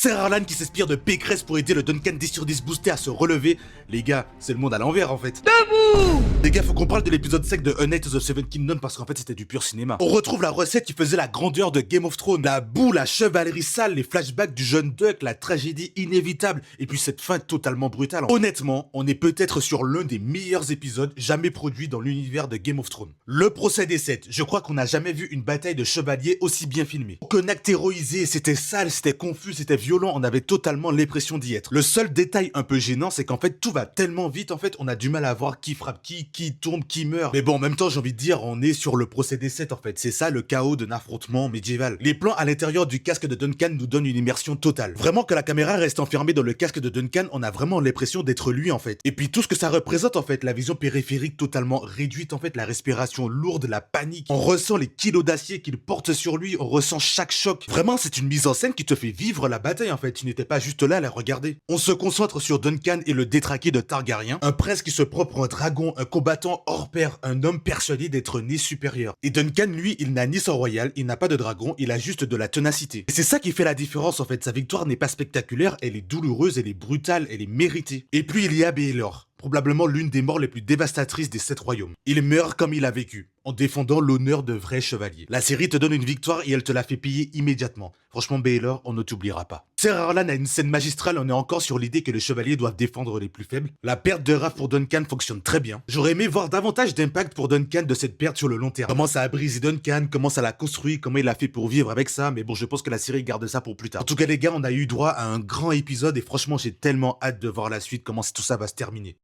C'est Arlan qui s'inspire de Pécresse pour aider le Duncan 10 sur 10 boosté à se relever. Les gars, c'est le monde à l'envers en fait. Debout! Les gars, faut qu'on parle de l'épisode 5 de A Night of the Seven Kingdoms parce qu'en fait c'était du pur cinéma. On retrouve la recette qui faisait la grandeur de Game of Thrones. La boue, la chevalerie sale, les flashbacks du jeune Duck, la tragédie inévitable et puis cette fin totalement brutale. Honnêtement, on est peut-être sur l'un des meilleurs épisodes jamais produits dans l'univers de Game of Thrones. Le procès des sept, je crois qu'on n'a jamais vu une bataille de chevaliers aussi bien filmée. Aucun acte héroïsé, c'était sale, c'était confus, c'était violent, on avait totalement l'impression d'y être. Le seul détail un peu gênant, c'est qu'en fait tout va tellement vite, en fait on a du mal à voir qui frappe qui tombe, qui meurt. Mais bon, en même temps j'ai envie de dire, on est sur le procès des sept en fait, c'est ça le chaos d'un affrontement médiéval. Les plans à l'intérieur du casque de Duncan nous donnent une immersion totale. Vraiment que la caméra reste enfermée dans le casque de Duncan, on a vraiment l'impression d'être lui en fait. Et puis tout ce que ça représente en fait, la vision périphérique totalement réduite en fait, la respiration lourde, la panique. On ressent les kilos d'acier qu'il porte sur lui, on ressent chaque choc. Vraiment c'est une mise en scène qui te fait vivre la bataille en fait, tu n'étais pas juste là à la regarder. On se concentre sur Duncan et le détraqué de Targaryen, un prince qui se prend pour un dragon, un combattant hors pair, un homme persuadé d'être né supérieur. Et Duncan lui, il n'a ni sang royal, il n'a pas de dragon, il a juste de la ténacité. Et c'est ça qui fait la différence en fait, sa victoire n'est pas spectaculaire, elle est douloureuse, elle est brutale, elle est méritée. Et puis il y a Baelor, probablement l'une des morts les plus dévastatrices des 7 royaumes. Il meurt comme il a vécu, en défendant l'honneur de vrais chevaliers. La série te donne une victoire et elle te la fait payer immédiatement. Franchement, Baelor, on ne t'oubliera pas. Ser Arlan a une scène magistrale, on est encore sur l'idée que les chevaliers doivent défendre les plus faibles. La perte de Raf pour Duncan fonctionne très bien. J'aurais aimé voir davantage d'impact pour Duncan de cette perte sur le long terme. Comment ça a brisé Duncan, comment ça l'a construit, comment il a fait pour vivre avec ça, mais bon, je pense que la série garde ça pour plus tard. En tout cas, les gars, on a eu droit à un grand épisode et franchement, j'ai tellement hâte de voir la suite, comment tout ça va se terminer.